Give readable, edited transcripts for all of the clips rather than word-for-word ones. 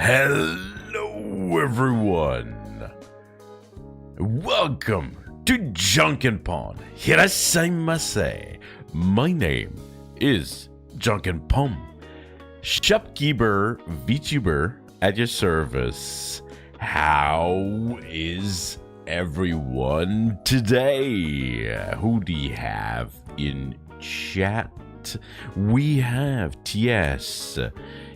Hello everyone. Welcome to Janken Pond. Hirasaimasu. My name is Janken Pomme. Shopkeeper Vtuber at your service. How is everyone today? Who do you have in chat? We have TS.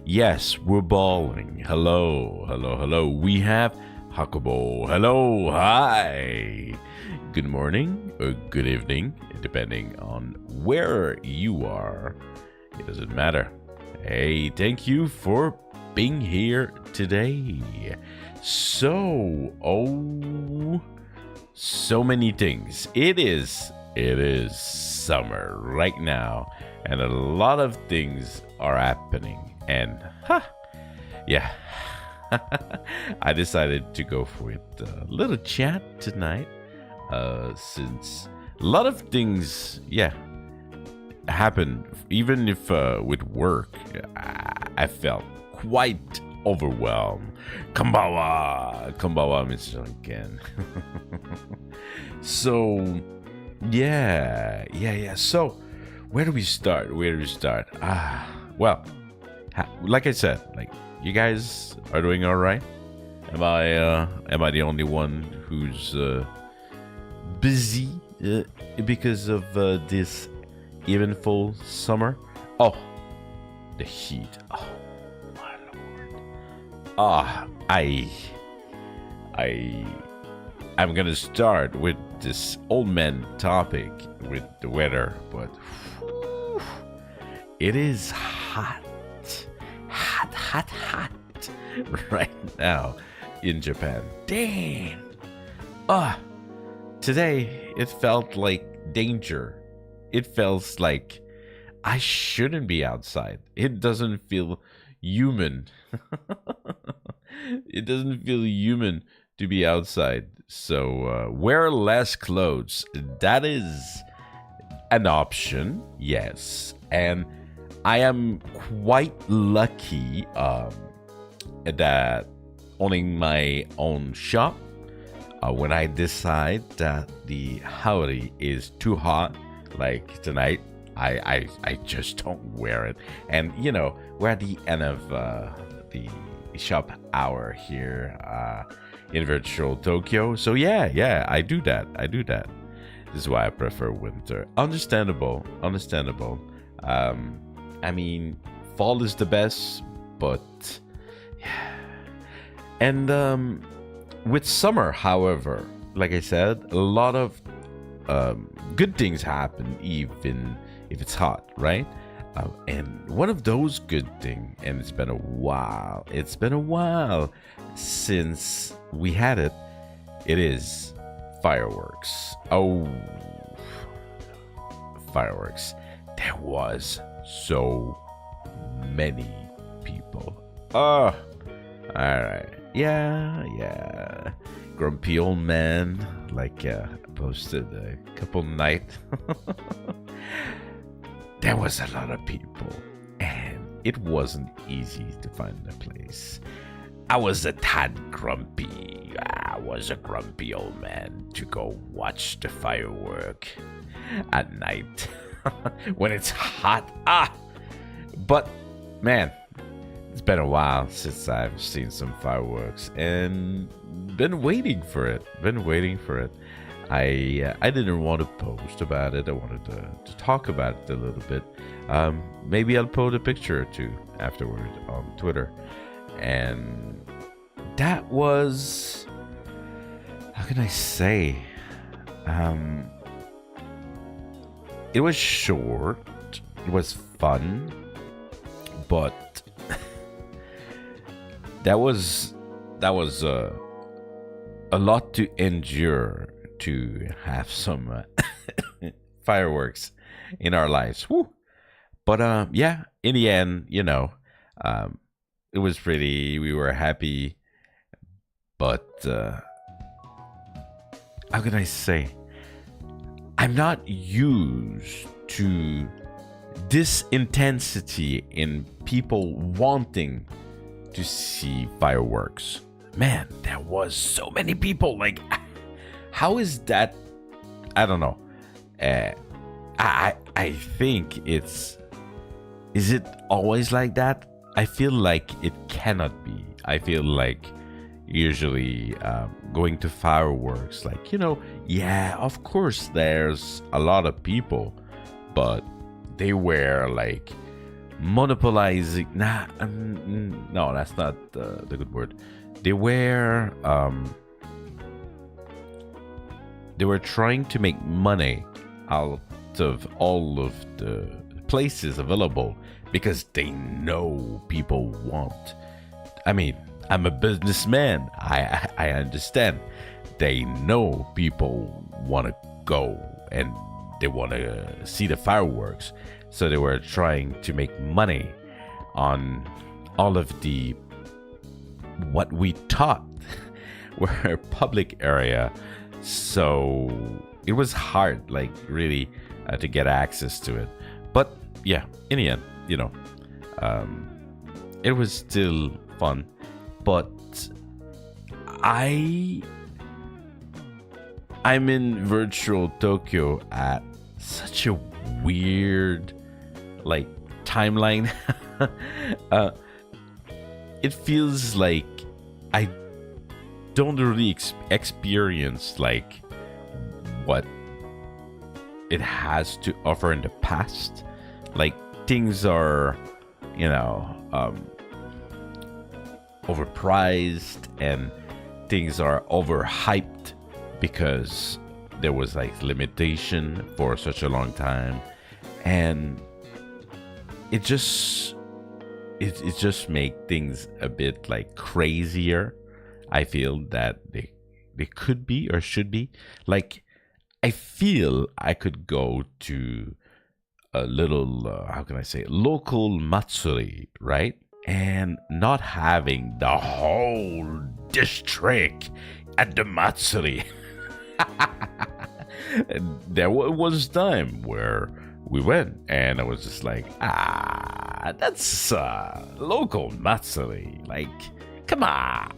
Yes, we're balling. Hello. We have Hakubo. Hello, hi. Good morning or good evening, depending on where you are. It doesn't matter. Hey, thank you for being here today. So many things. It is summer right now, and a lot of things are happening. And yeah, I decided to go with a little chat tonight, since a lot of things, happen. Even if with work, I felt quite overwhelmed. Konbanwa, Mr. Janken. So, yeah. So, where do we start? Well, like I said, you guys are doing all right. Am I the only one who's busy because of this eventful summer? Oh, the heat. Oh my lord. I'm gonna start with this old man topic with the weather, but whew, it is hot right now in Japan. Damn. Today it felt like danger. It feels like I shouldn't be outside. It doesn't feel human. It doesn't feel human to be outside. So wear less clothes. That is an option, yes. And I am quite lucky that owning my own shop, when I decide that the howdy is too hot, like tonight, I just don't wear it. And we're at the end of the shop hour here in virtual Tokyo. So yeah, I do that. This is why I prefer winter. Understandable. I mean, fall is the best, but yeah. And with summer, however, like I said, a lot of good things happen, even if it's hot, right? And one of those good things, and it's been a while since we had it, it is fireworks. Oh, fireworks. There was so many people. Oh, all right. Yeah. Grumpy old man, posted a couple nights. There was a lot of people, and it wasn't easy to find a place. I was a tad grumpy. I was a grumpy old man to go watch the firework at night when it's hot. But man, it's been a while since I've seen some fireworks, and been waiting for it. I didn't want to post about it. I wanted to talk about it a little bit. Maybe I'll post a picture or two afterward on Twitter. And that was, how can I say? It was short. It was fun, but that was a lot to endure, to have some fireworks in our lives. Woo. But in the end, it was pretty. We were happy, but how can I say? I'm not used to this intensity in people wanting to see fireworks. Man, there was so many people. Like, how is that? I don't know. I think it's. Is it always like that? I feel like it cannot be. I feel like usually going to fireworks, like, yeah, of course there's a lot of people, but they were like monopolizing. No, that's not the good word. They were trying to make money out of all of the places available because they know people want. I mean, I'm a businessman. I understand. They know people want to go and they want to see the fireworks. So they were trying to make money on all of the what we thought were public area. So it was hard, like, really to get access to it. But yeah, in the end, it was still fun. But I'm in virtual Tokyo at such a weird, like, timeline. It feels like I don't really experience like what it has to offer in the past. Like, things are, overpriced and things are overhyped because there was like limitation for such a long time, and it just make things a bit like crazier. I feel that they could be or should be. Like, I feel I could go to a little how can I say, local matsuri, right? And not having the whole district at the matsuri. And there was time where we went and I was just like, that's local matsuri. Like, come on,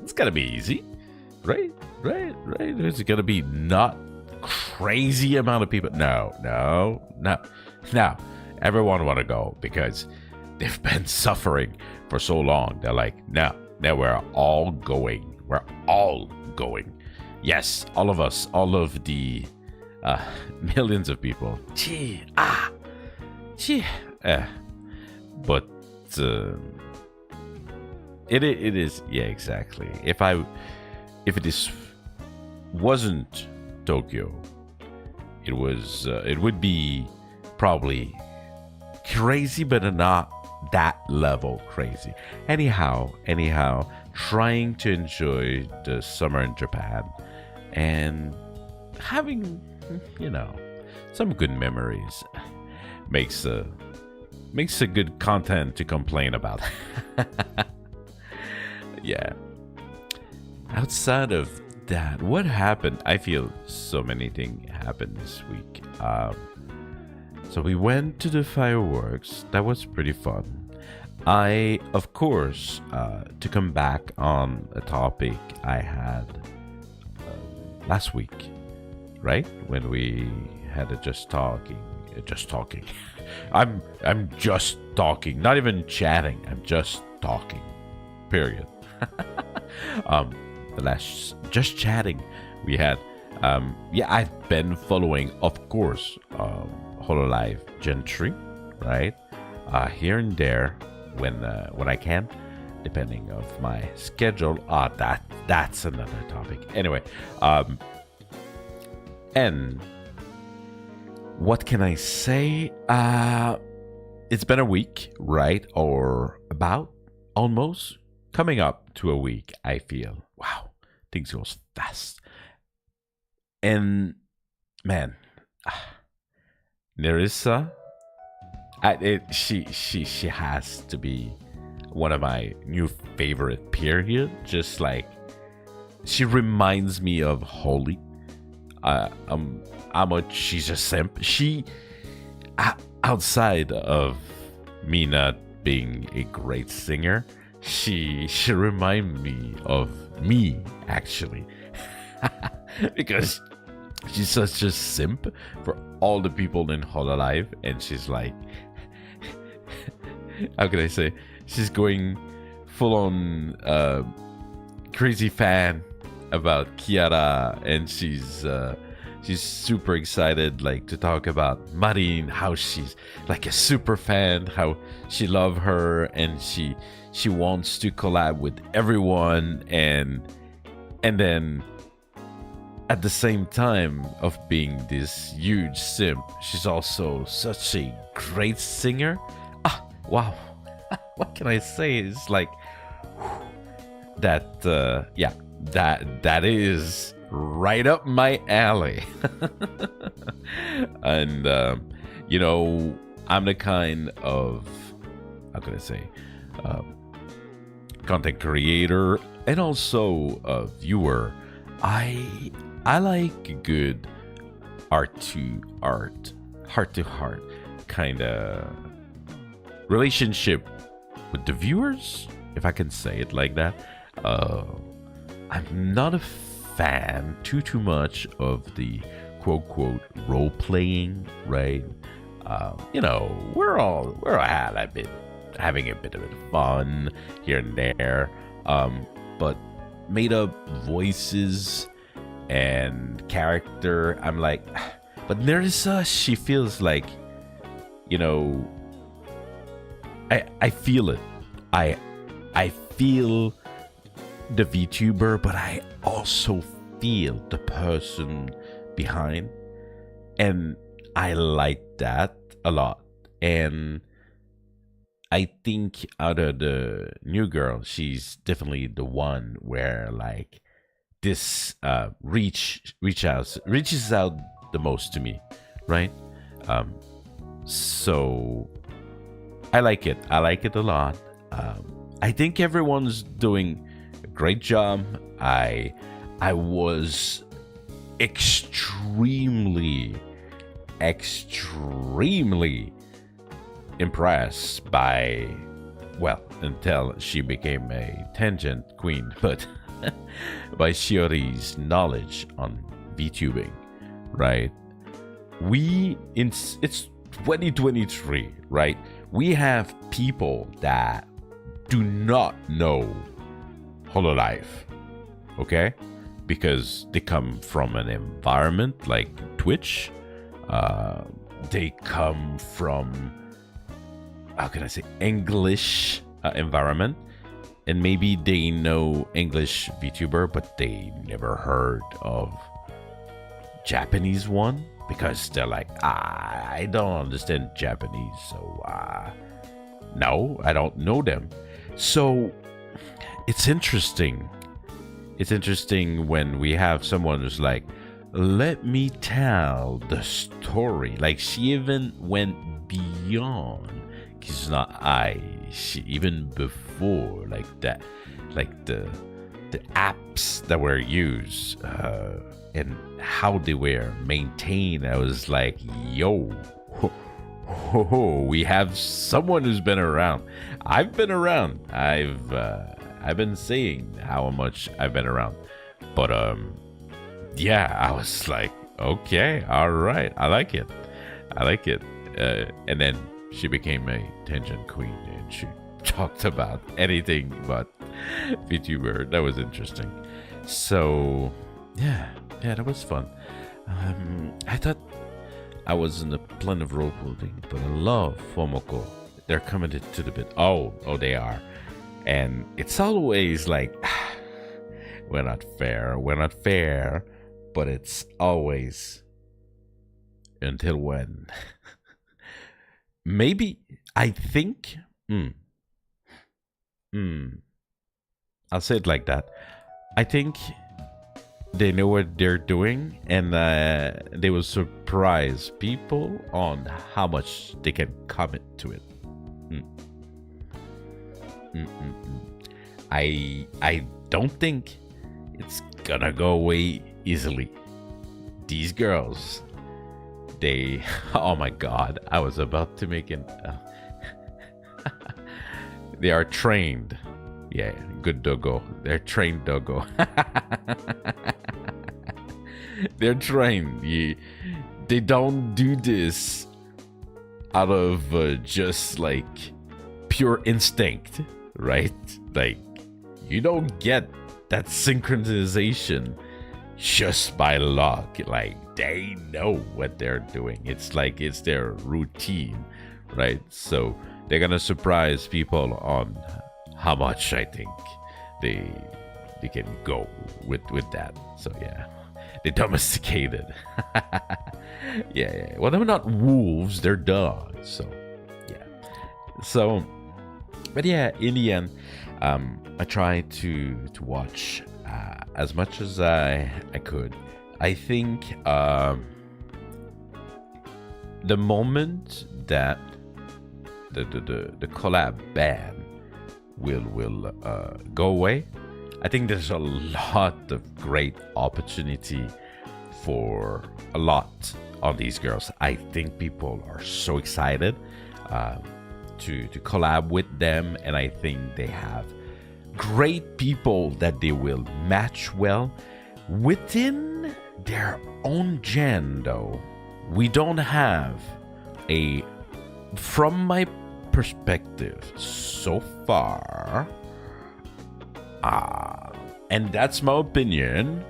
it's gotta be easy, right? There's gonna be not crazy amount of people. No. Everyone want to go because they've been suffering for so long. They're like, no, we're all going. Yes, all of us, all of the millions of people. But it is, yeah, exactly. If it wasn't Tokyo, it would be probably crazy, but not that level crazy. Anyhow, trying to enjoy the summer in Japan and having, some good memories makes a good content to complain about. Yeah. Outside of that, what happened? I feel so many things happened this week. So we went to the fireworks. That was pretty fun. I, of course, to come back on a topic I had last week, right? When we had a just talking. I'm just talking, not even chatting. I'm just talking. Period. The last just chatting we had. I've been following, of course, Hololive Gentry, right? Here and there when I can, depending of my schedule. That's another topic. Anyway, and what can I say? It's been a week, right? Or about almost coming up to a week. I feel, wow, things goes fast. And man, Nerissa, she has to be one of my new favorite. Period. Just like, she reminds me of Holy. She's a simp. She, outside of me not being a great singer, she reminds me of me actually, because she's such a simp for all the people in Hololive, and she's like, how can I say? She's going full on crazy fan about Kiara, and she's super excited, like, to talk about Marin, how she's like a super fan, how she love her, and she wants to collab with everyone, and then at the same time of being this huge simp, she's also such a great singer. Wow. What can I say? It's like that. Yeah, that is right up my alley. And you know, I'm the kind of, how can I say, content creator and also a viewer. I like good art to art, heart to heart kind of relationship with the viewers, if I can say it like that. I'm not a fan too much of the quote role playing, right? You know, we're all having a bit of fun here and there, but made up voices and character, I'm like, but Nerissa, she feels like, you know, I feel it. I feel the VTuber, but I also feel the person behind, and I like that a lot. And I think out of the new girl, she's definitely the one where, like, this reaches out the most to me, right? So I like it. I like it a lot. I think everyone's doing a great job. I was extremely impressed by, well, until she became a tangent queen, but by Shiori's knowledge on VTubing, right? It's 2023, right? We have people that do not know Hololive, okay? Because they come from an environment like Twitch. They come from, how can I say, English environment. And maybe they know English VTuber, but they never heard of Japanese one, because they're like, I don't understand Japanese, so no, I don't know them. So it's interesting. It's interesting when we have someone who's like, let me tell the story. Like, she even went beyond. It's not she even before, like that, like the apps that were used and how they were maintained. I was like, yo, we have someone who's been around. I've been around. I've been saying how much I've been around, but yeah, I was like, okay, all right, I like it. And then she became a tangent queen, and she talked about anything but VTuber. That was interesting. So yeah, that was fun. I thought I was in the plan of role playing, but I love Fomoko. They're coming to the bit. Oh, they are. And it's always like, we're not fair, but it's always, until when? Maybe, I think, I'll say it like that. I think they know what they're doing, and they will surprise people on how much they can commit to it. I don't think it's gonna go away easily. These girls, they, oh my god, I was about to make an they are trained Yeah, good doggo. They're trained doggo. They're trained. They don't do this out of just like pure instinct, right? Like, you don't get that synchronization just by luck. Like, they know what they're doing. It's like it's their routine, right? So they're gonna surprise people on how much I think they can go with that. So yeah, they domesticated. yeah. Well, they're not wolves; they're dogs. So yeah. So, but yeah, in the end, I tried to watch as much as I could. I think the moment that the collab ban will go away, I think there's a lot of great opportunity for a lot of these girls. I think people are so excited to collab with them, and I think they have great people that they will match well within their own gen. Though we don't have a, from my perspective so far, and that's my opinion,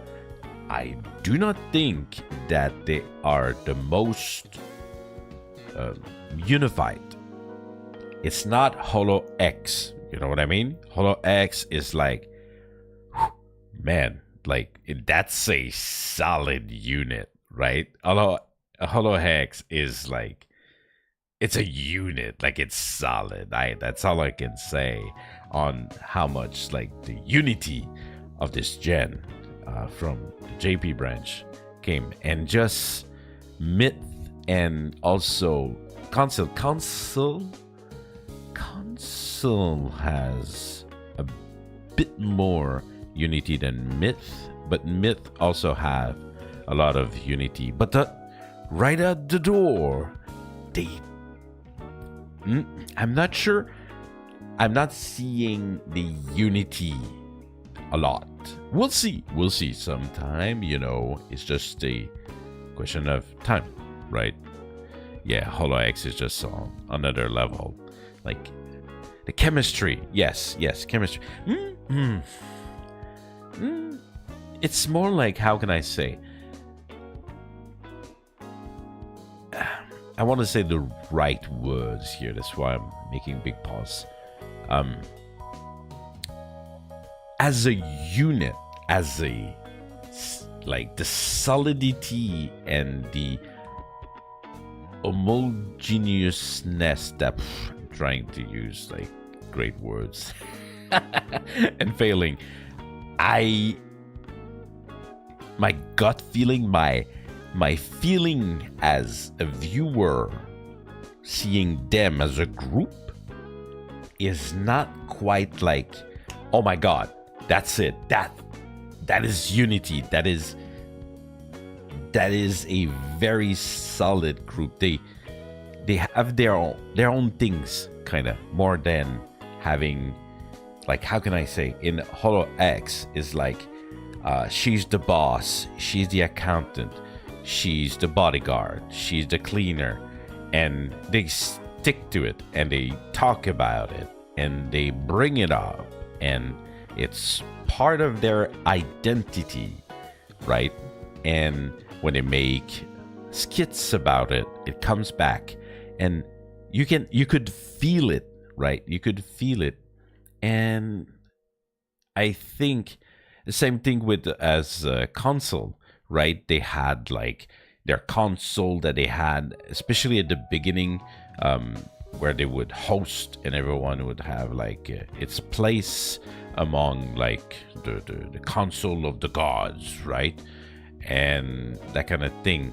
I do not think that they are the most unified. It's not Holo X, you know what I mean? Holo X is like, man, like that's a solid unit, right? Holo Hex is like, it's a unit, like it's solid. That's all I can say on how much like the unity of this gen from the JP branch came, and just Myth and also Console has a bit more unity than Myth, but Myth also have a lot of unity. But right at the door, I'm not sure. I'm not seeing the unity a lot. We'll see sometime. You know, it's just a question of time, right? Yeah, Holo X is just on another level. Like the chemistry, yes, chemistry. It's more like, how can I say? I want to say the right words here. That's why I'm making big pause. As a unit, as a, like, the solidity and the homogeneousness that I'm trying to use like great words and failing. My gut feeling, my feeling as a viewer seeing them as a group is not quite like, oh my god, that's it, that is unity, that is a very solid group. They have their own things, kind of, more than having, like, how can I say, in Holo X is like, she's the boss, she's the accountant, she's the bodyguard, she's the cleaner, and they stick to it, and they talk about it, and they bring it up, and it's part of their identity, right? And when they make skits about it, it comes back, and you could feel it, right? You could feel it. And I think the same thing with as Console, right? They had like their console that they had, especially at the beginning, where they would host and everyone would have like its place among like the console of the gods, right? And that kind of thing.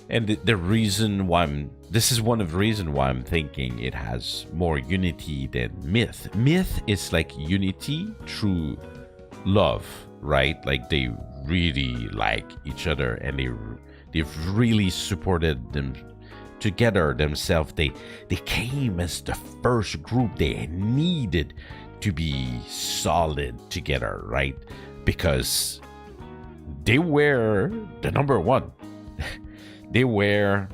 And the reason why this is one of the reasons why I'm thinking it has more unity than Myth. Myth is like unity through love, right? Like they really like each other, and they've really supported them together themselves. They came as the first group. They needed to be solid together, right? Because they were the number one. They were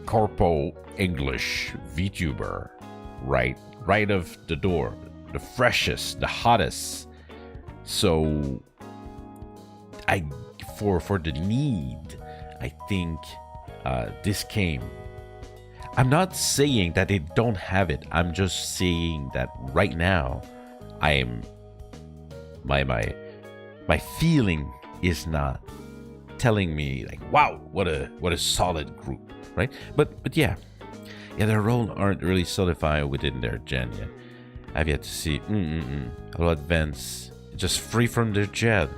Corpo English Vtuber, right? Right of the door. The freshest, the hottest. So for the need, I think this came. I'm not saying that they don't have it. I'm just saying that right now, my feeling is not telling me like, wow, what a solid group, right? But yeah, their role aren't really solidified within their gen yet. I've yet to see Hello Advance, just free from their jet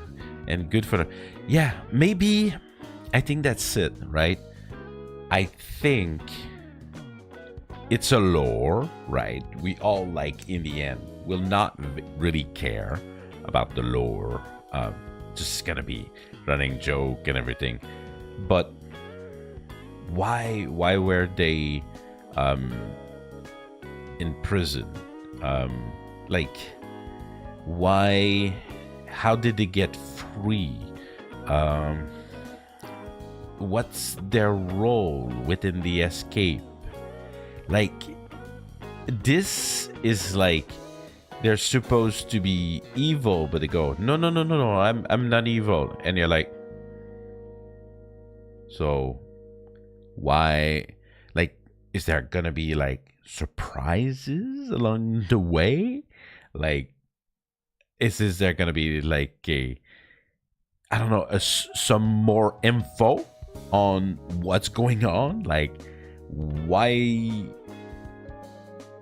and good for them. Yeah, maybe. I think that's it, right? I think it's a lore, right? We all, like, in the end, will not really care about the lore. Just gonna be running joke and everything. But why were they in prison? Like, why? How did they get free? What's their role within the escape? Like, this is like they're supposed to be evil, but they go, no, I'm not evil, and you're like, so why? Like, is there gonna be like surprises along the way? Like, is there gonna be like I don't know, some more info on what's going on? Like, why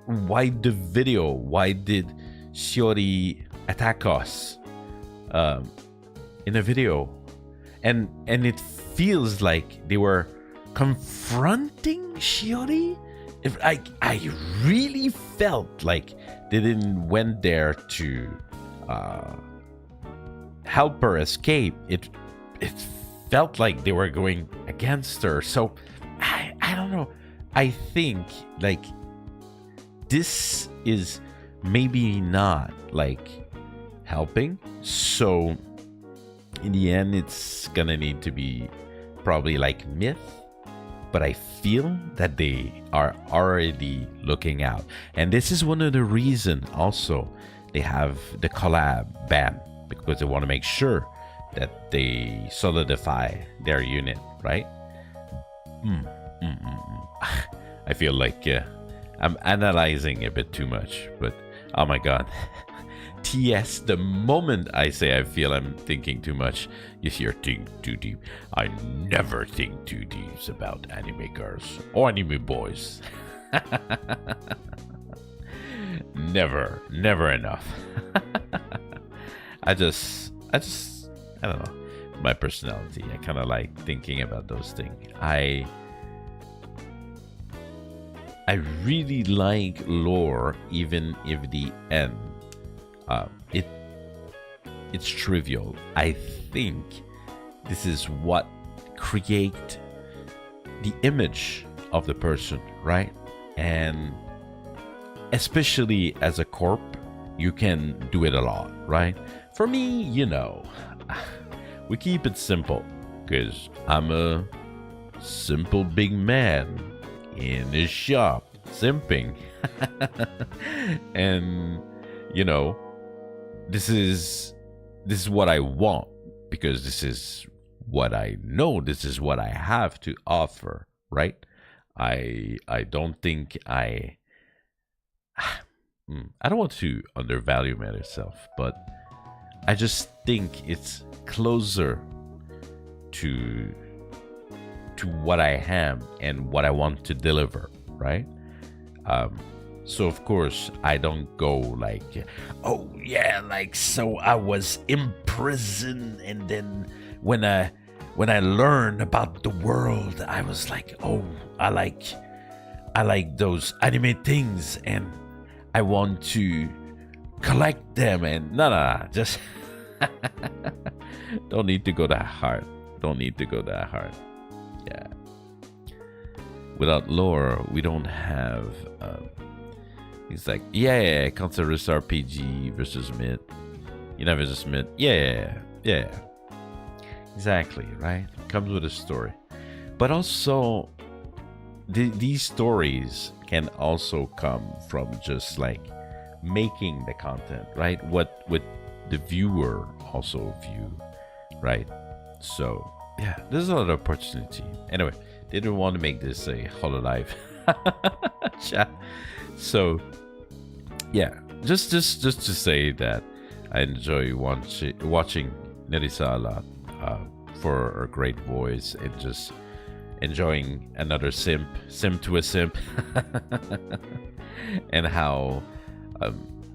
the video? Why did Shiori attack us in a video? And it feels like they were confronting Shiori. If I really felt like they didn't went there to help her escape. It felt like they were going against her. So I don't know. I think like this is maybe not like helping. So in the end, it's gonna need to be probably like myth. But I feel that they are already looking out. And this is one of the reasons also they have the collab ban, because they want to make sure that they solidify their unit, right? I feel like I'm analyzing a bit too much, but oh my god. TS, the moment I say I feel I'm thinking too much, you hear think too deep. I never think too deep about anime girls or anime boys. Never enough. I don't know. My personality, I kind of like thinking about those things. I really like lore, even if the end it's trivial. I think this is what create the image of the person, right? And especially as a corp, you can do it a lot, right? For me, we keep it simple, because I'm a simple big man in a shop simping. And this is what I want, because this is what I know, this is what I have to offer, right? I don't think I don't want to undervalue myself, but I just think it's closer to what I am and what I want to deliver, right? So of course I don't go like, oh yeah, like, so I was in prison, and then when I learned about the world, I was like, oh, I like those anime things, and I want to collect them. And no, just don't need to go that hard. Yeah. Without lore, we don't have He's like, yeah, counter-risk RPG versus mid. Versus mid. Yeah. Exactly, right? Comes with a story. But also, these stories can also come from just like making the content, right? What the viewer also view, right? So, yeah, there's a lot of opportunity. Anyway, they didn't want to make this a HoloLive chat. So, yeah, just to say that I enjoy watching Nerissa a lot for her great voice and just enjoying another simp to a simp, and how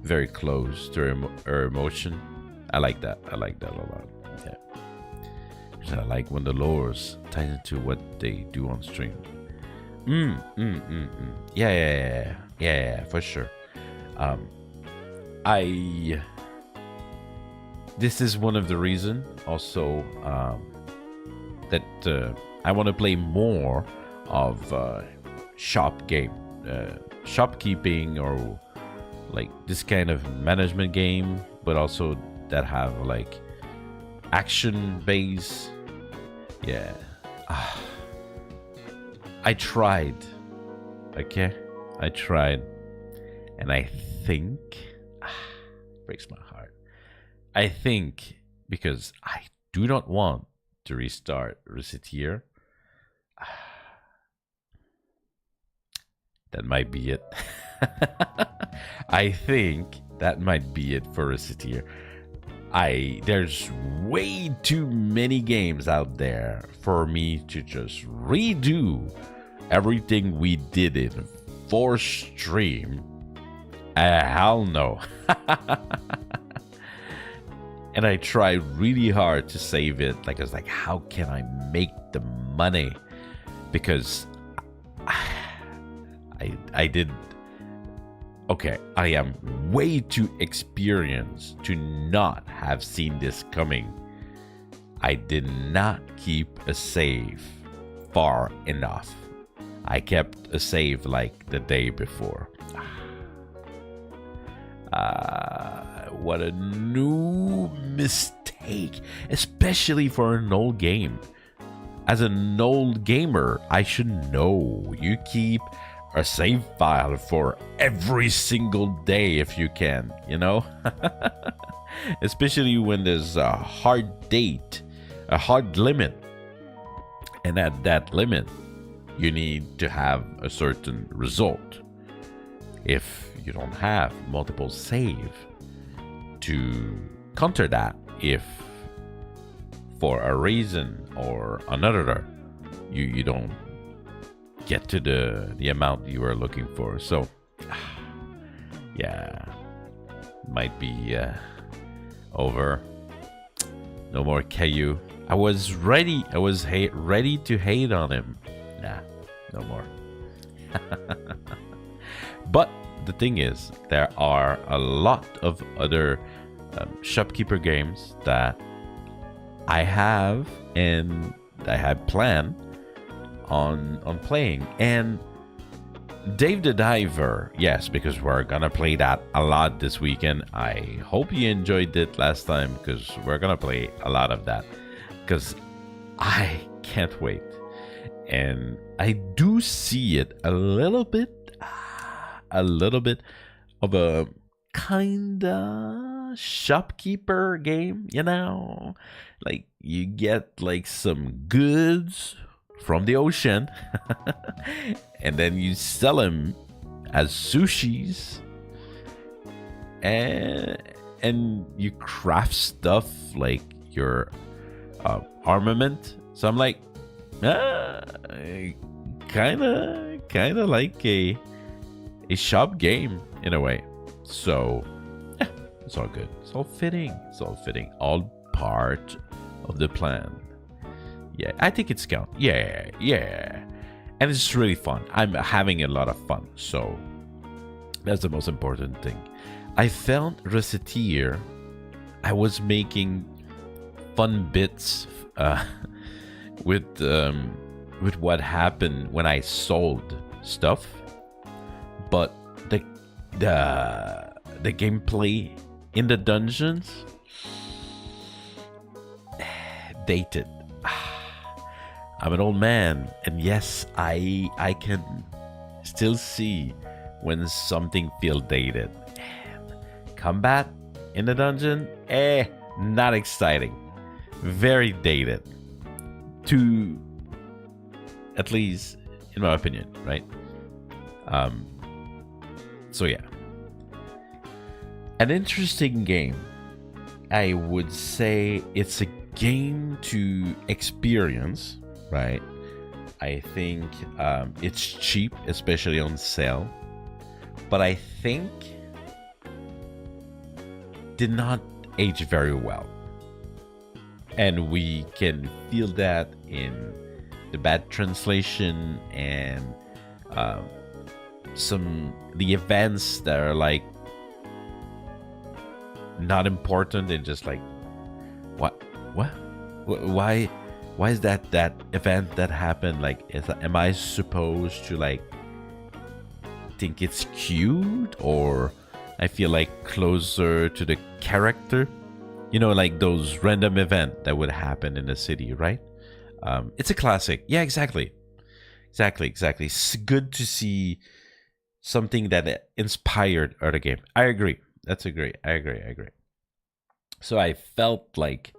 very close to her emotion. I like that a lot. Yeah. I like when the lores ties into what they do on stream. Yeah, for sure. This is one of the reasons also that I want to play more of shopkeeping, or like this kind of management game, but also that have like action base. Yeah. I tried. Okay? I tried. And I think breaks my heart. I think because I do not want to restart Reciteer. That might be it. I think that might be it for Reciteer. There's way too many games out there for me to just redo everything we did in 4 stream. Hell no. And I tried really hard to save it. Like, I was like, how can I make the money? Because I did. Okay, I am way too experienced to not have seen this coming. I did not keep a save far enough. I kept a save like the day before. What a new mistake, especially for an old game. As an old gamer, I should know you keep a save file for every single day if you can, especially when there's a hard date, a hard limit, and at that limit you need to have a certain result. If you don't have multiple save to counter that, if for a reason or another you don't get to the amount you are looking for. So yeah, might be over. No more KU. I was ready to hate on him. Nah, no more. But the thing is, there are a lot of other shopkeeper games that I have and I had planned on playing. And Dave the Diver, yes, because we're gonna play that a lot this weekend. I hope you enjoyed it last time, because we're gonna play a lot of that, because I can't wait. And I do see it a little bit of a kinda shopkeeper game, like you get like some goods from the ocean and then you sell them as sushis, and you craft stuff like your armament. So I'm like, kind of like a shop game in a way. So yeah, it's all good. It's all fitting. All part of the plan. Yeah, I think it's count. Yeah. And it's really fun. I'm having a lot of fun. So that's the most important thing. I found Reciteer. I was making fun bits with what happened when I sold stuff. But the gameplay in the dungeons, dated. I'm an old man, and yes, I can still see when something feels dated. Combat in the dungeon, not exciting. Very dated. To, at least in my opinion, right? So yeah. An interesting game. I would say it's a game to experience, right? I think it's cheap, especially on sale. But I think did not age very well. And we can feel that in the bad translation and the events that are like not important and just like what why is that event that happened, like am I supposed to like think it's cute, or I feel like closer to the character, you know, like those random event that would happen in the city, right? It's a classic. Yeah, exactly. It's good to see something that inspired other game. I agree. I agree. So I felt like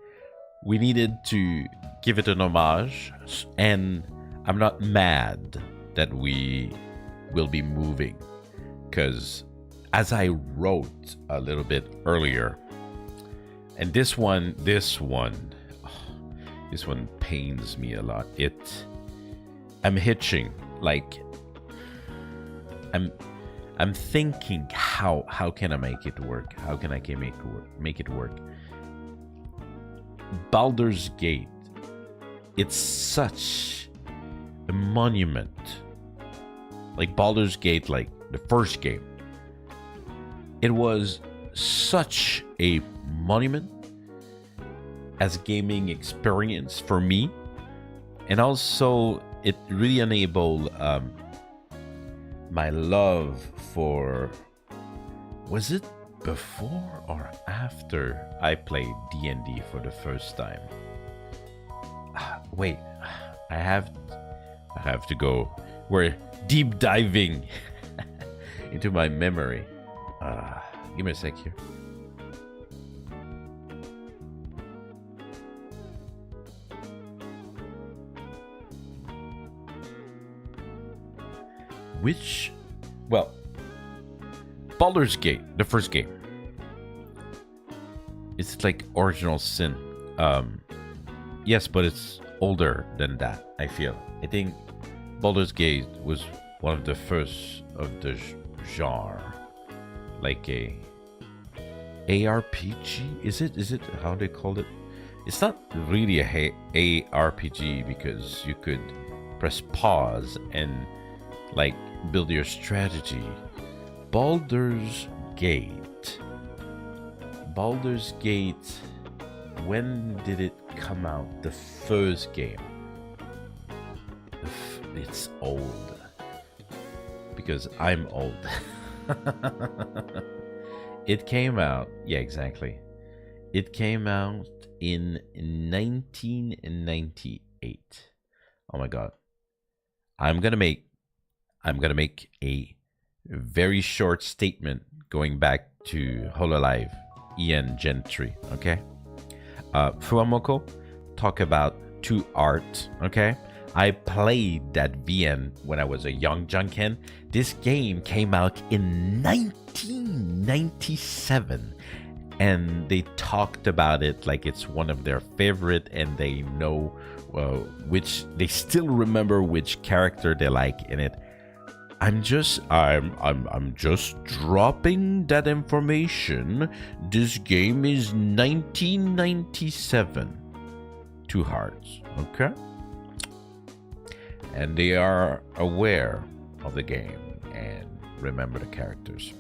we needed to give it an homage, and I'm not mad that we will be moving, because as I wrote a little bit earlier, and this one pains me a lot. I'm hitching, like I'm thinking how can I make it work? How can I make it work? Baldur's Gate, it's such a monument. Like Baldur's Gate, like the first game, it was such a monument as a gaming experience for me, and also it really enabled my love for, was it before or after I played D&D for the first time? Wait, I have to go. We're deep diving into my memory. Give me a sec here. Baldur's Gate, the first game. It's like original sin. Yes, but it's older than that, I feel. I think Baldur's Gate was one of the first of the genre. Like a ARPG? Is it how they call it? It's not really a ARPG because you could press pause and like build your strategy. Baldur's Gate, when did it come out? The first game. It's old because I'm old. It came out, yeah, exactly. It came out in 1998. Oh my god. I'm gonna make a very short statement going back to Hololive, Ian Gentry, okay? Fuamoko, talk about 2 art, okay? I played that VN when I was a young Janken. This game came out in 1997, and they talked about it like it's one of their favorite, and they know they still remember which character they like in it. I'm just dropping that information. This game is 1997. 2 hearts, okay? And they are aware of the game and remember the characters.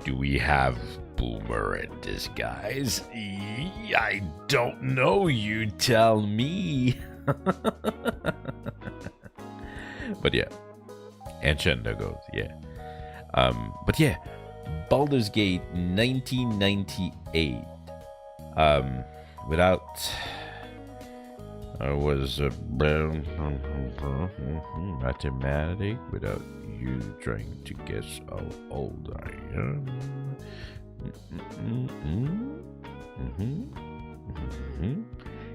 Do we have Boomer in disguise? I don't know, you tell me. But yeah. And Chendago's, yeah. But yeah, Baldur's Gate 1998. Without I was a mathematic without you trying to guess how old I am.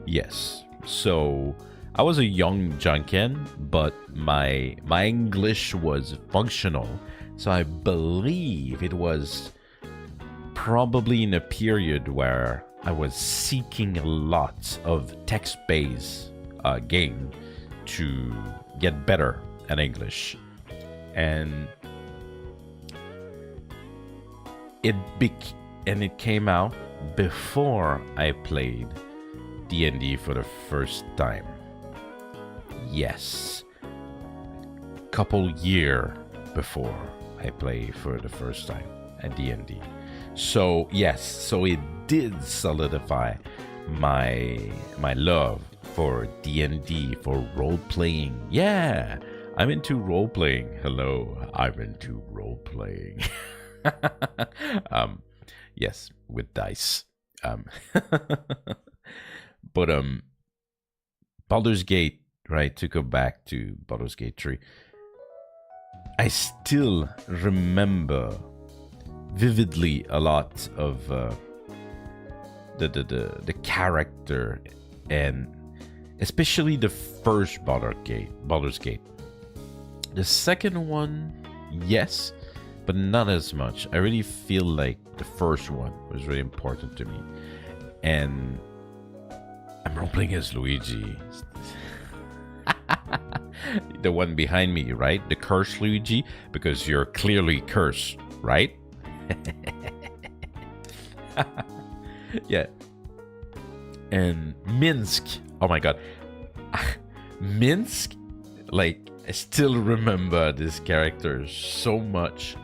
Yes. So I was a young Janken, but my English was functional. So I believe it was probably in a period where I was seeking a lot of text-based game to get better at English, and it came out before I played D&D for the first time. Yes, couple year before I played for the first time at D&D. So yes, so it did solidify my love for D&D, for role playing. Yeah, I'm into role playing. Hello, I'm into role playing. Yes, with dice. But Baldur's Gate, right? To go back to Baldur's Gate 3, I still remember vividly a lot of the character, and especially the first Baldur's Gate. The second one, yes, but not as much. I really feel like the first one was really important to me, and I'm role-playing as Luigi. The one behind me, right? The cursed Luigi, because you're clearly cursed, right? Yeah. And Minsk, oh my god. Minsk, like, I still remember this character so much.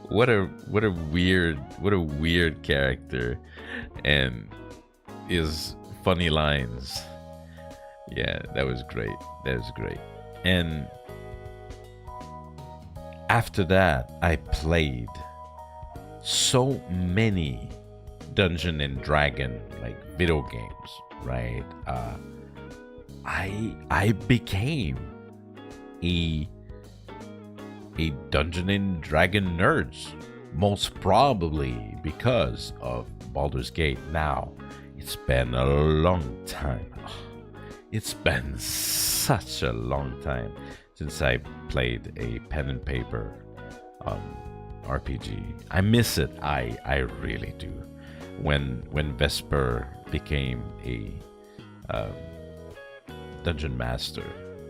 What a weird character, and his funny lines. Yeah, that was great. And after that, I played so many Dungeon and Dragon, like, video games, right? I became a Dungeon and Dragon nerd, most probably because of Baldur's Gate. Now, it's been a long time. It's been such a long time since I played a pen and paper RPG. I miss it. I really do. When Vesper became a dungeon master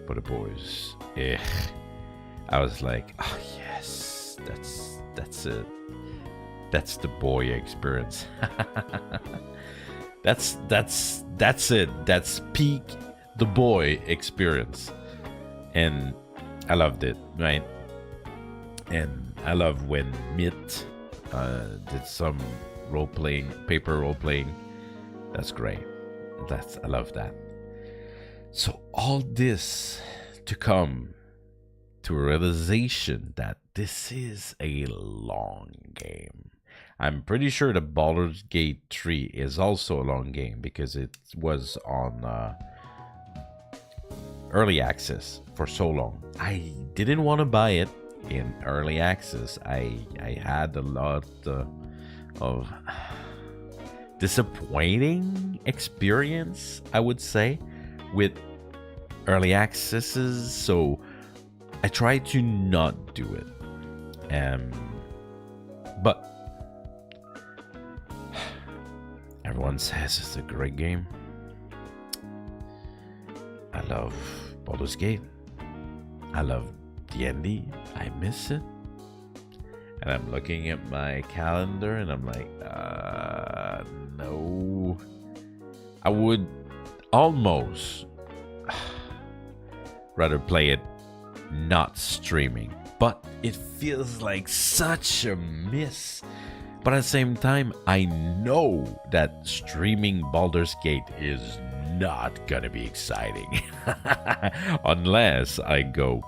for the boys, I was like, oh yes, that's it. That's the boy experience. That's it. That's peak the boy experience, and I loved it, right? And I love when Mitt did some paper role playing. That's great. I love that. So all this to come to a realization that this is a long game. I'm pretty sure the Baldur's Gate 3 is also a long game because it was on early access for so long. I didn't want to buy it in early access. I had a lot of disappointing experience, I would say, with early accesses, so I tried to not do it. But everyone says it's a great game. I love Baldur's Gate. I love D&D. I miss it. And I'm looking at my calendar and I'm like, no. I would almost rather play it not streaming, but it feels like such a miss. But at the same time, I know that streaming Baldur's Gate is not gonna be exciting unless I go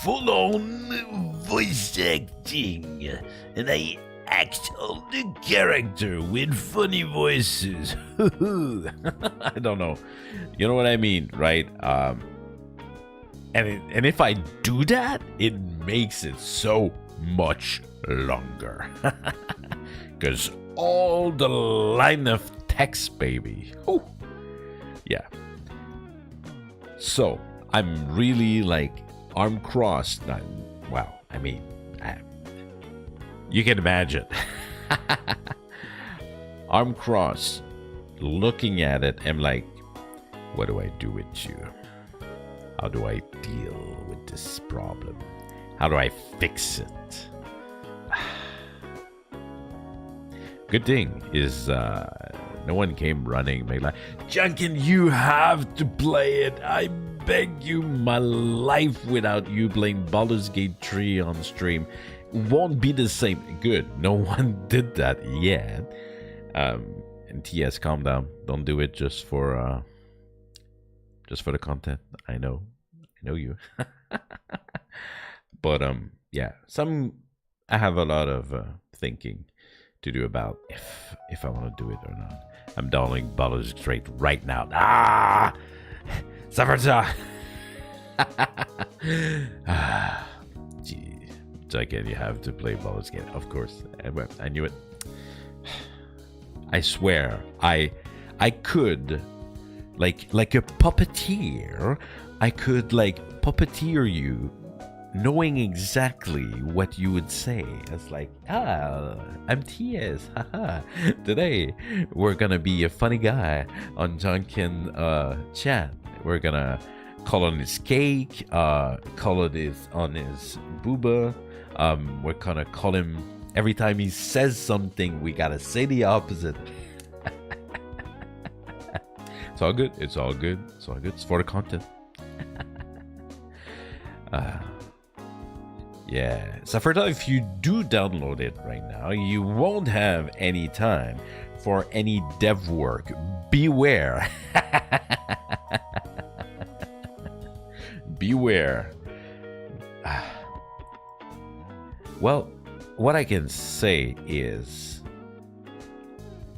full-on voice acting, and I act all the character with funny voices. I don't know. You know what I mean, right? And if I do that, it makes it so much longer. Because all the line of text, baby. Ooh. Yeah. So, I'm really like arm crossed. Wow. I mean, you can imagine. Arm crossed, looking at it, I'm like, what do I do with you? How do I deal with this problem? How do I fix it? Good thing is no one came running, being like, Janken, you have to play it. I beg you, my life without you playing Baldur's Gate 3 on stream won't be the same. Good, no one did that yet. And TS, calm down. Don't do it just for the content. I know you. But yeah, I have a lot of thinking to do about if I want to do it or not. I'm downloading Baldur's Gate right now. Safarta. Gee, Janken, you have to play Baldur's Gate, of course. I knew it. I swear, I could, like a puppeteer, I could like puppeteer you, knowing exactly what you would say. It's like, I'm TS, haha. Today we're gonna be a funny guy on Janken chat. We're gonna call on his cake, call it on his booba. We're gonna call him every time he says something. We gotta say the opposite. It's all good. It's all good. It's all good. It's for the content. Yeah. So for that, if you do download it right now, you won't have any time for any dev work. Beware. Beware. Well, what I can say is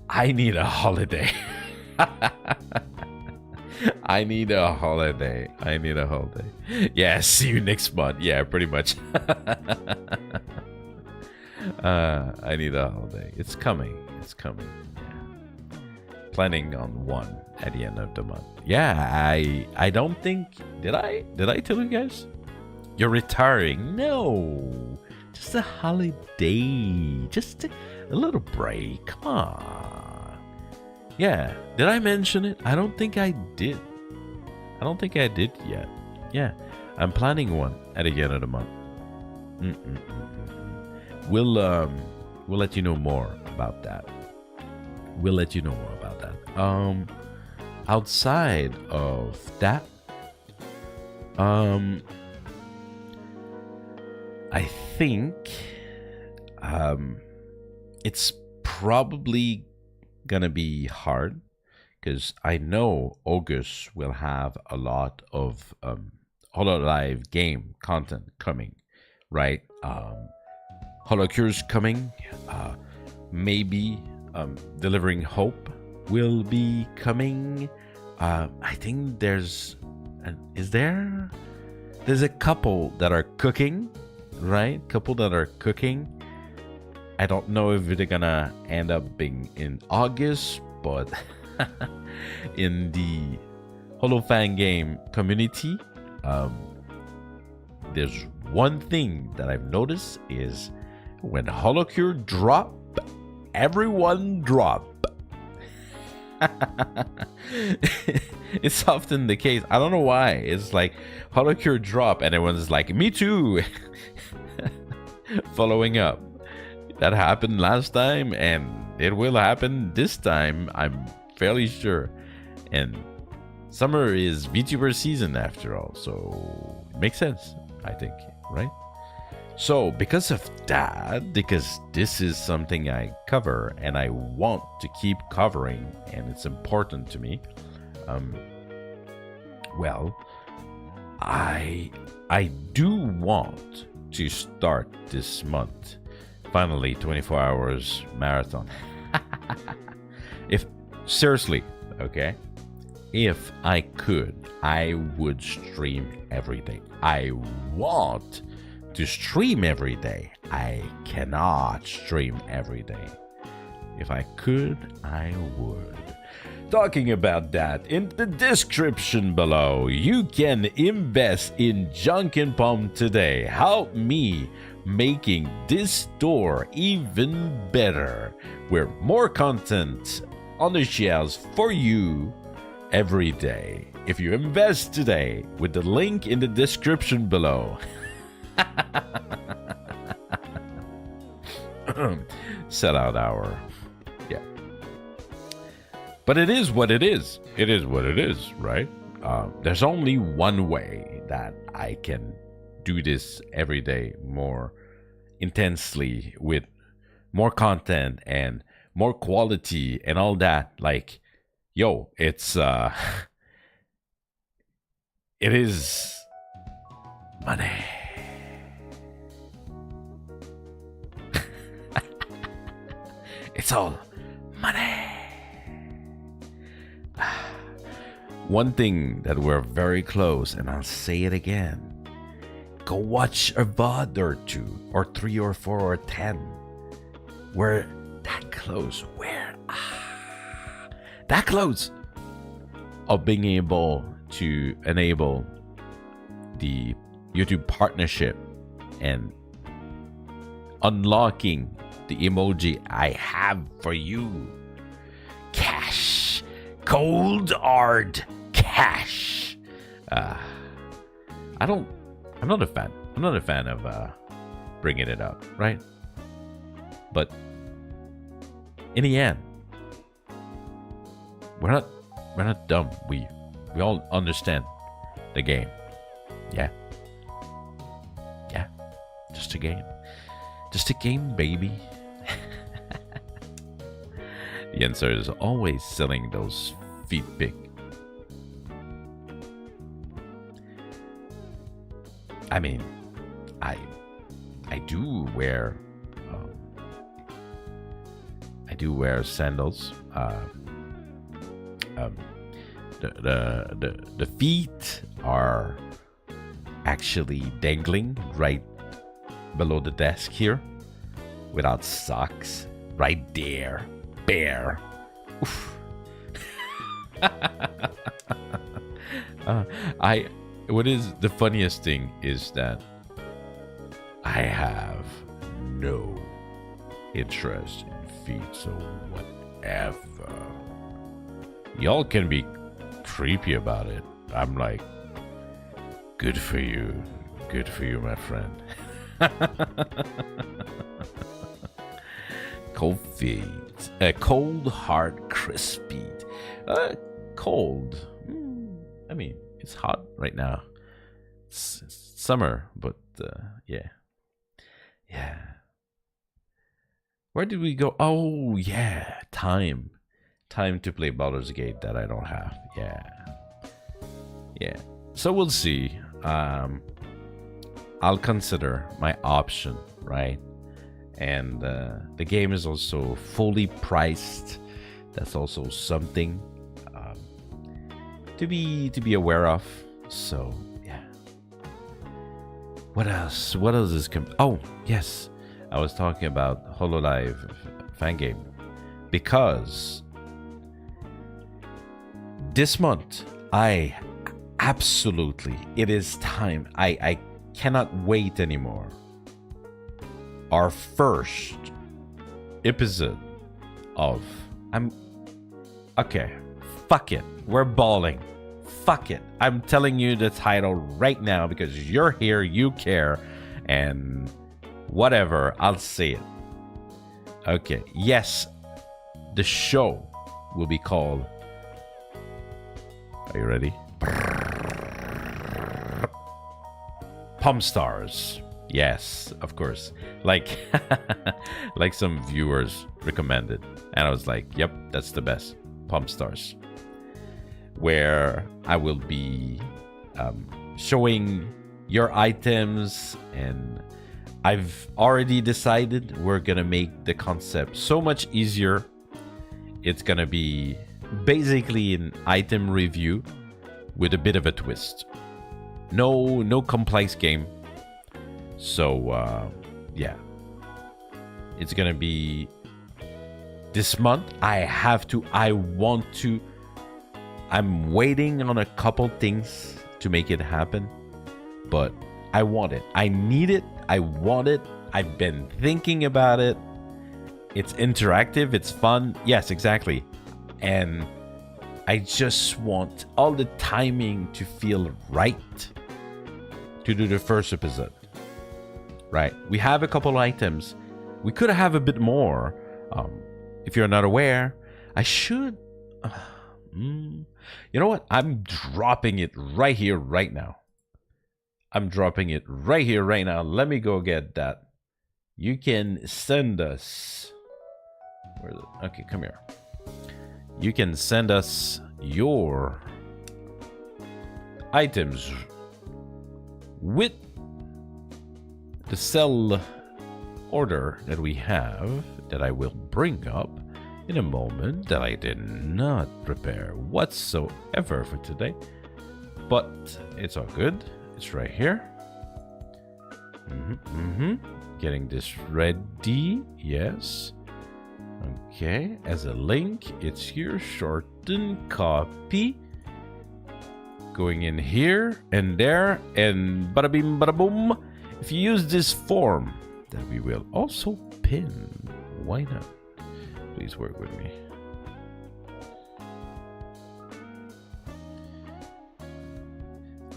I need a holiday. I need a holiday. Yeah, see you next month. Yeah, pretty much. I need a holiday. It's coming. Yeah. Planning on one at the end of the month. Yeah, I don't think... Did I tell you guys? You're retiring. No. Just a holiday. Just a little break. Come on. Yeah. Did I mention it? I don't think I did. Yet. Yeah. I'm planning one at the end of the month. We'll let you know more about that. Outside of that, I think it's probably gonna be hard because I know August will have a lot of HoloLive game content coming, right? HoloCure's coming. Maybe Delivering Hope will be coming. I think there's a couple that are cooking, right? I don't know if they're gonna end up being in August, but in the HoloFan game community, there's one thing that I've noticed is when HoloCure drop, everyone drop. It's often the case. I don't know why. It's like HoloCure drop and everyone's like, me too. Following up. That happened last time and it will happen this time, I'm fairly sure. And summer is Vtuber season after all, so it makes sense, I think, right? So because of that, because this is something I cover and I want to keep covering and it's important to me, well, I do want to start this month. Finally, 24 hours marathon. If seriously, okay? If I could, I would stream every day. I want to stream every day. I cannot stream every day. If I could, I would. Talking about that, in the description below, you can invest in Janken Pomme today. Help me making this store even better, with more content on the shelves for you every day. If you invest today with the link in the description below. Sellout hour. Yeah. But it is what it is. It is what it is, right? There's only one way that I can do this every day more intensely, with more content and more quality and all that. Like, yo, it's it is money. It's all money. One thing that we're very close, and I'll say it again. Go watch a VOD or 2 or 3 or 4 or 10. We're that close. That close of being able to enable the YouTube partnership and unlocking the emoji I have for you. Cash. Cold hard cash. I'm not a fan. I'm not a fan of bringing it up, right? But in the end, we're not dumb. We all understand the game. Yeah. Just a game. Just a game, baby. The answer is always selling those feet big. I mean, I do wear sandals. The feet are actually dangling right below the desk here, without socks, right there, bare. Oof. What is the funniest thing is that I have no interest in feet, so whatever. Y'all can be creepy about it. I'm like, good for you, my friend. Cold feet, cold, hard, crisp feet. Cold. I mean, it's hot right now. It's summer, but yeah. Where did we go? Oh yeah, time to play Baldur's Gate that I don't have. Yeah. So we'll see. I'll consider my option, right? And the game is also fully priced. That's also something to be aware of. So yeah. What else is oh yes, I was talking about HoloLive fan game, because this month it is time. I cannot wait anymore. Our first episode of okay, fuck it, we're balling. Fuck it, I'm telling you the title right now because you're here, you care, and whatever, I'll say it. Okay, yes, the show will be called, are you ready? Pomme Stars. Yes, of course. Like like some viewers recommended, and I was like, yep, that's the best. Pomme Stars, where I will be showing your items, and I've already decided we're gonna make the concept so much easier. It's gonna be basically an item review with a bit of a twist. No complex game. So yeah, it's gonna be this month. I'm waiting on a couple things to make it happen, but I want it. I need it. I want it. I've been thinking about it. It's interactive. It's fun. Yes, exactly. And I just want all the timing to feel right to do the first episode. Right. We have a couple items. We could have a bit more. If you're not aware, I should... you know what? I'm dropping it right here, right now. I'm dropping it right here, right now. Let me go get that. You can send us... Where is it? Okay, come here. You can send us your items with the sell order that we have, that I will bring up in a moment, that I did not prepare whatsoever for today. But it's all good. It's right here. Getting this ready. Yes. Okay. As a link, it's here. Shorten copy. Going in here and there. And bada bing, bada boom. If you use this form, then we will also pin. Why not? Please work with me.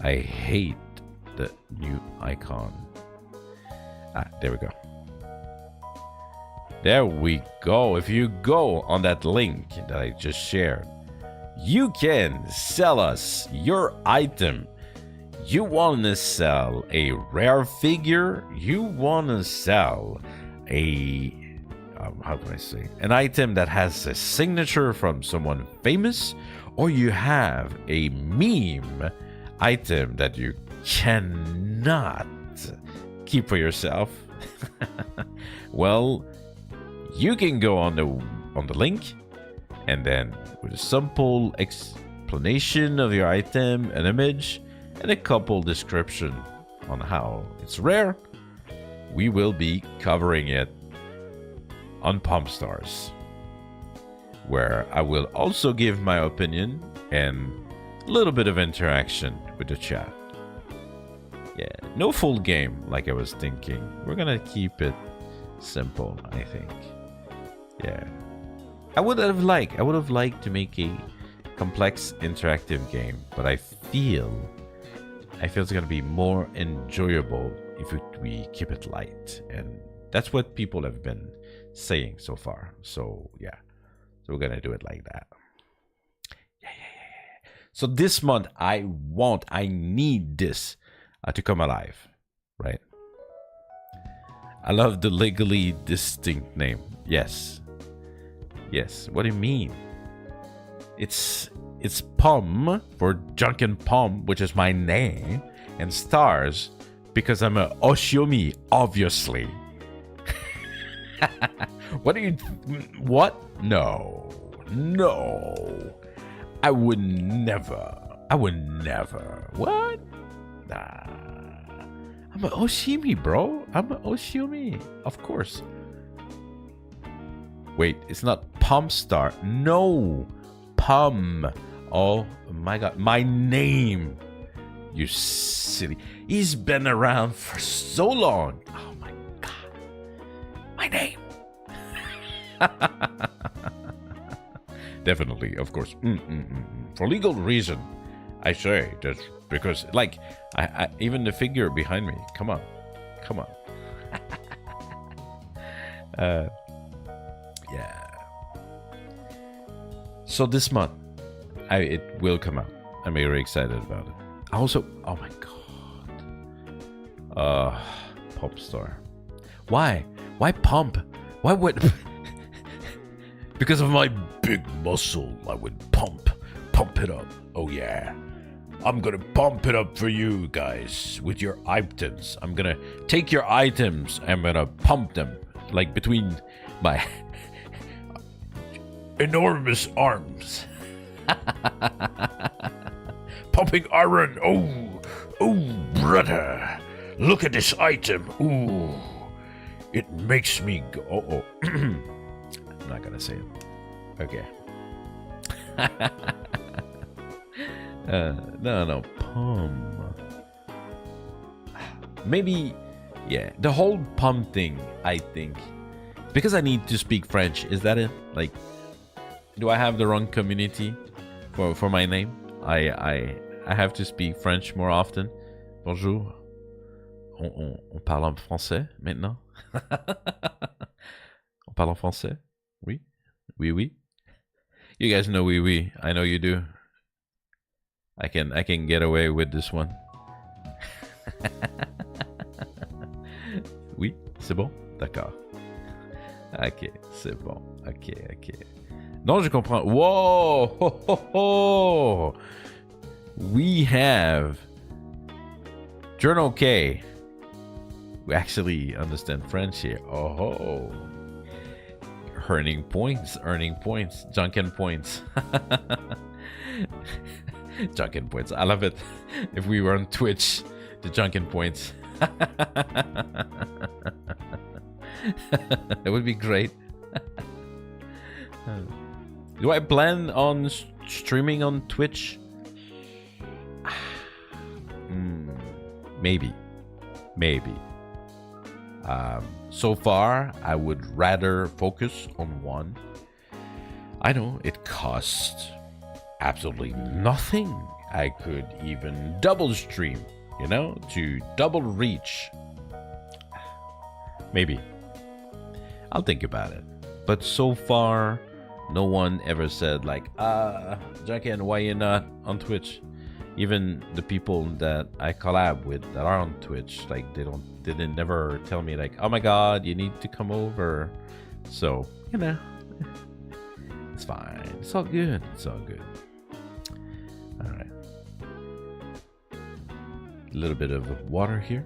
I hate the new icon. There we go. There we go. If you go on that link that I just shared, you can sell us your item. You want to sell a rare figure? You want to sell a... how do I say? An item that has a signature from someone famous? Or you have a meme item that you cannot keep for yourself? Well, you can go on the link, and then with a simple explanation of your item, an image, and a couple description on how it's rare, we will be covering it on Pomme Stars, where I will also give my opinion and a little bit of interaction with the chat. Yeah, no full game like I was thinking. We're gonna keep it simple, I think. Yeah, I would have liked to make a complex interactive game, but I feel it's gonna be more enjoyable if we keep it light, and that's what people have been saying so far. So yeah, so we're gonna do it like that. Yeah. So this month I need this to come alive, right? I love the legally distinct name. Yes. What do you mean? It's Pomme for Janken Pomme, which is my name, and Stars because I'm a Oshiomi, obviously. What? No. I would never. What? Nah. I'm an Oshimi, bro. I'm an Oshiomi. Of course. Wait, it's not Pomme Star. No. Pomme. Oh my god. My name. You silly. He's been around for so long. Oh my god. My name. Definitely, of course. For legal reason, I say that because, like, I even the figure behind me. Come on. Yeah. So this month, it will come out. I'm very excited about it. Also, oh my god. Pop star. Why? Why pump? Why would? Because of my big muscle, I would pump it up. Oh yeah. I'm gonna pump it up for you guys with your items. I'm gonna take your items. I'm gonna pump them like between my enormous arms. Pumping iron. Oh, brother. Look at this item. Ooh. It makes me go. Oh. I'm not gonna say it. Okay. No. Pomme. Maybe, yeah. The whole Pomme thing, I think. Because I need to speak French, is that it? Like, do I have the wrong community for my name? I have to speak French more often. Bonjour. On parle en français maintenant? On parle en français? Oui? Oui. You guys know oui. I know you do. I can get away with this one. Oui, c'est bon? D'accord. Ok, c'est bon. Ok. Non, je comprends. Whoa! Ho, ho, ho. We have Journal K. We actually understand French here. Oh, earning points. Janken points. Janken points. I love it. If we were on Twitch, the Janken points. That would be great. Do I plan on streaming on Twitch? Maybe. So far, I would rather focus on one. I know it costs absolutely nothing. I could even double stream, to double reach. Maybe. I'll think about it. But so far, no one ever said like, Janken, why you not on Twitch? Even the people that I collab with that are on Twitch, like they didn't never tell me like, oh my god, you need to come over. So, it's fine. It's all good. All right. A little bit of water here.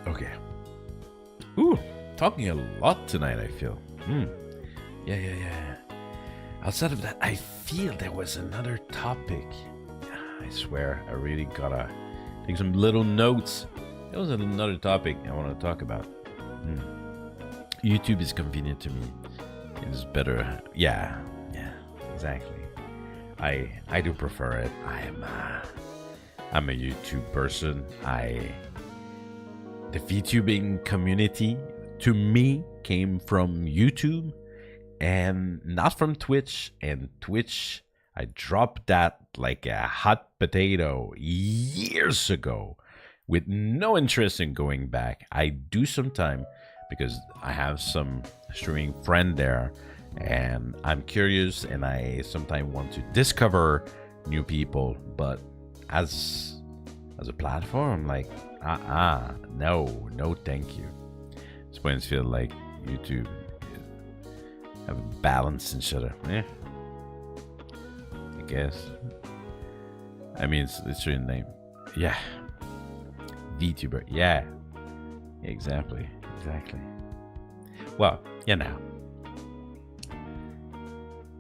Okay. Ooh, talking a lot tonight, I feel. Yeah. Outside of that, I feel there was another topic. I swear, I really gotta take some little notes. There was another topic I want to talk about. YouTube is convenient to me. It's better. Yeah, exactly. I do prefer it. I'm a YouTube person. The VTubing community to me came from YouTube and not from Twitch. And Twitch, I dropped that like a hot potato years ago with no interest in going back. I do sometime because I have some streaming friend there and I'm curious and I sometimes want to discover new people, but as a platform, like no thank you. Sometimes feel like YouTube have a balance and shut up. I guess. I mean, it's your name. Yeah. Vtuber. Yeah. Exactly. Well,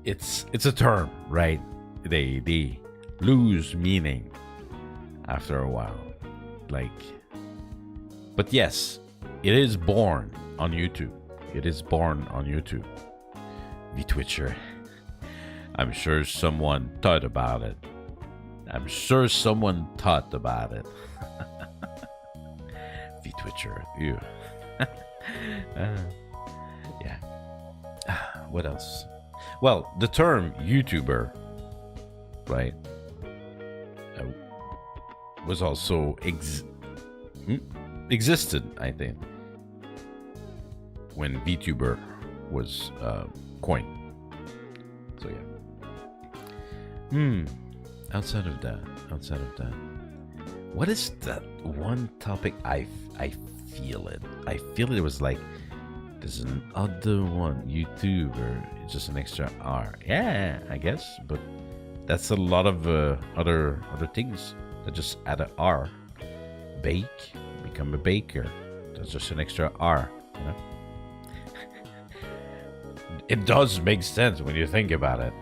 it's a term, right? They lose meaning after a while. But yes, it is born on YouTube. VTwitcher. I'm sure someone thought about it. VTwitcher. Ew. Yeah. What else? Well, the term YouTuber, right, was also existed, I think, when VTuber was coined. So yeah. Outside of that, what is that one topic? I feel it. It was like There's another one, YouTuber. It's just an extra R. Yeah, I guess, but that's a lot of other things that just add a R. Bake, become a baker. That's just an extra R. You know? It does make sense when you think about it.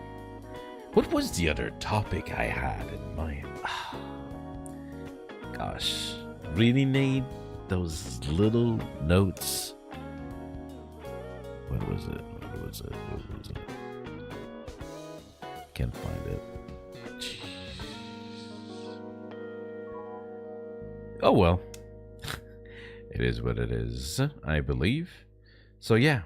What was the other topic I had in mind? Gosh, really need those little notes. What was it? Can't find it. Jeez. Oh well. It is what it is, I believe. So yeah.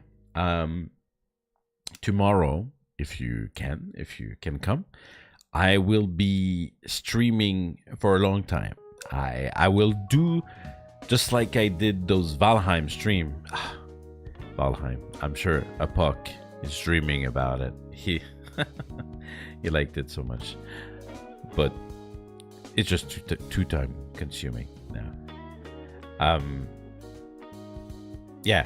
Tomorrow, if you can come, I will be streaming for a long time. I will do just like I did those Valheim stream. Valheim. I'm sure Apuck is dreaming about it. He liked it so much, but it's just too time consuming now. Yeah.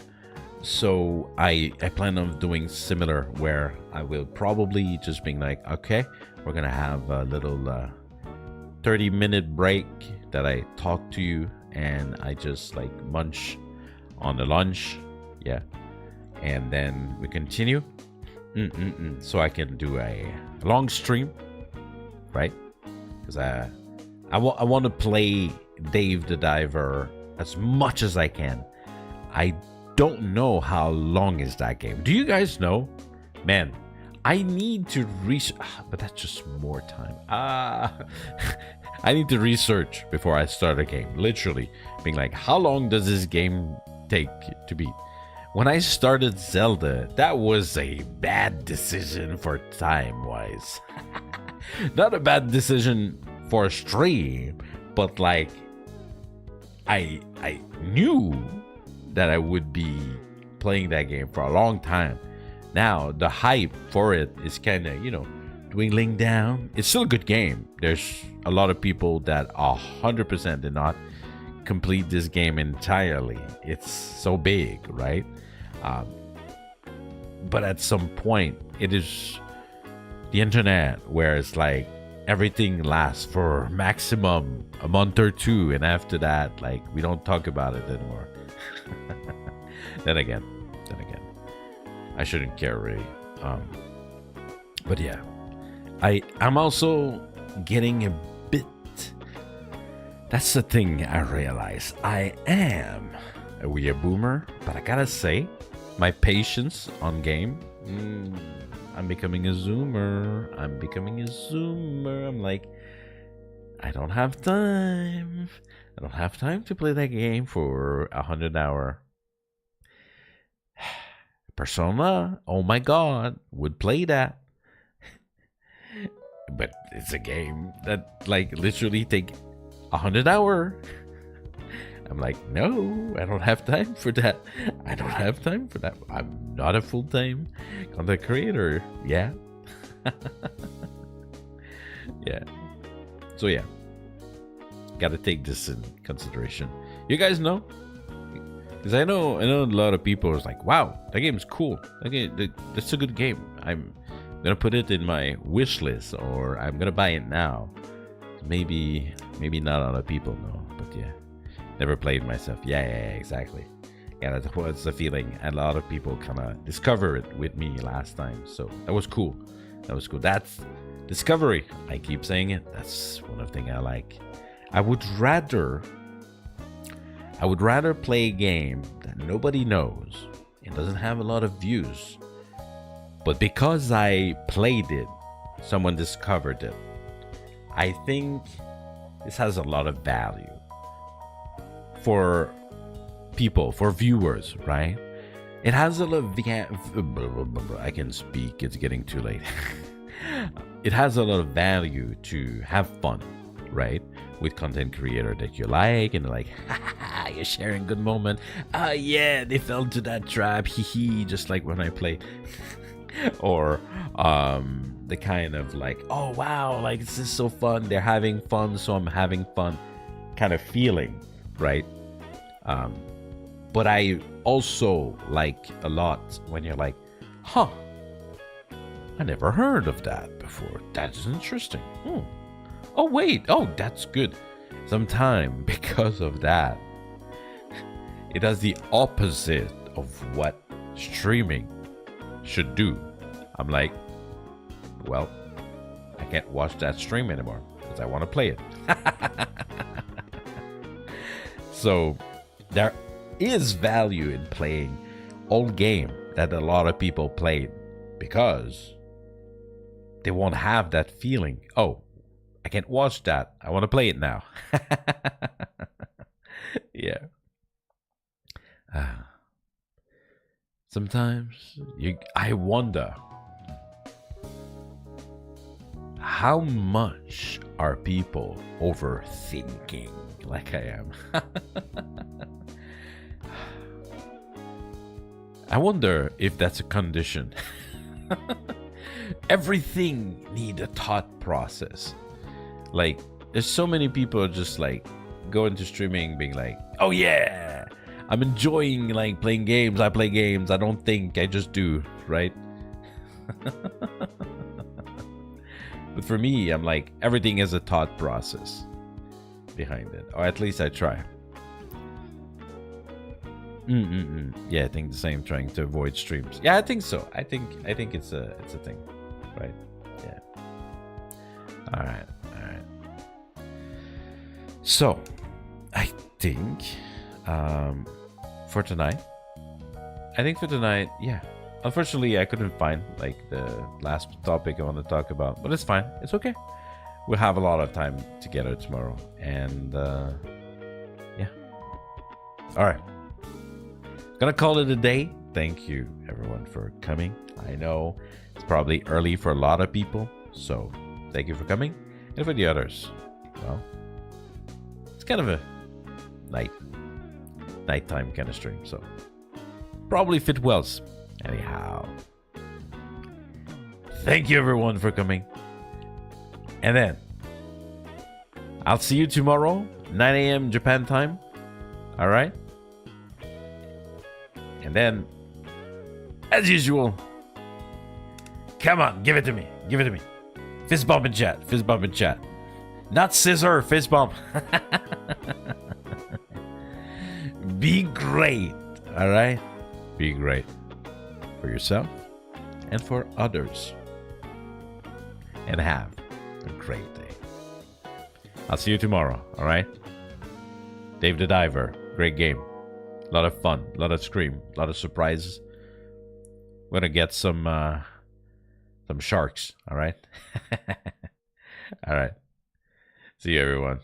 So I plan on doing similar, where I will probably just being like, okay, we're gonna have a little 30-minute break that I talk to you and I just like munch on the lunch, yeah, and then we continue. So I can do a long stream, right? Because I want to play Dave the Diver as much as I can. I don't know how long is that game. Do you guys know? Man, I need to research, but that's just more time. I need to research before I start a game. Literally being like, how long does this game take to beat? When I started Zelda, that was a bad decision for time-wise. Not a bad decision for a stream, but like I knew that I would be playing that game for a long time. Now the hype for it is kind of, dwindling down. It's still a good game. There's a lot of people that 100% did not complete this game entirely. It's so big, right? But at some point, it is the internet where it's like everything lasts for maximum a month or two, and after that, like, we don't talk about it anymore. Then again, I shouldn't care really. But yeah, I'm also getting a bit. That's the thing I realize. I am a weird boomer, but I gotta say, my patience on game. I'm becoming a zoomer. I'm like, I don't have time. I don't have time to play that game for 100 hours. Persona, oh my god, would play that. But it's a game that like literally take 100 hours. I'm like, no, I don't have time for that. I'm not a full-time content creator. Yeah. Yeah. So yeah, gotta take this in consideration. You guys know, because I know a lot of people are like, wow, that game is cool. That's a good game. I'm gonna put it in my wish list, or I'm gonna buy it now. Maybe not a lot of people know, but yeah, never played myself. Yeah, exactly. Yeah, that's the feeling. A lot of people kind of discover it with me last time, so that was cool. That's discovery. I keep saying it. That's one of the things I like. I would rather play a game that nobody knows. It doesn't have a lot of views, but because I played it, someone discovered it. I think this has a lot of value for people, for viewers, right? It has a lot of I can speak, it's getting too late. It has a lot of value to have fun, right? With content creator that you like, and like, you're sharing good moment. Oh yeah, they fell into that trap, hee, just like when I play. Or the kind of like, oh wow, like this is so fun, they're having fun, so I'm having fun kind of feeling, right? But I also like a lot when you're like, huh, I never heard of that before. That's interesting. Oh, wait. Oh, that's good. Sometimes, because of that, it does the opposite of what streaming should do. I'm like, well, I can't watch that stream anymore because I want to play it. So there is value in playing old game that a lot of people played because they won't have that feeling. Oh, I can't watch that. I want to play it now. Yeah. Sometimes I wonder how much are people overthinking like I am. I wonder if that's a condition. Everything need a thought process. Like, there's so many people just like go into streaming being like, oh yeah, I'm enjoying like playing games. I play games. I don't think, I just do, right? But for me, I'm like, everything is a thought process behind it. Or at least I try. Yeah, I think the same, trying to avoid streams. Yeah, I think so. I think it's a thing. Right? Yeah. Alright. So, I think for tonight, yeah. Unfortunately, I couldn't find like the last topic I want to talk about, but it's fine. It's okay. We'll have a lot of time together tomorrow, and yeah. All right. Gonna call it a day. Thank you, everyone, for coming. I know it's probably early for a lot of people, so thank you for coming. And for the others, well, it's kind of a nighttime kind of stream, so probably fit well. Anyhow, thank you, everyone, for coming. And then I'll see you tomorrow, 9 a.m. Japan time. All right. And then, as usual, come on, give it to me. Give it to me. Fist bump in chat. Fist bump in chat. Not scissor, fist bump. Be great. All right? Be great. For yourself and for others. And have a great day. I'll see you tomorrow. All right? Dave the Diver. Great game. A lot of fun, a lot of scream, a lot of surprises. We're gonna get some sharks, all right? All right. See you, everyone.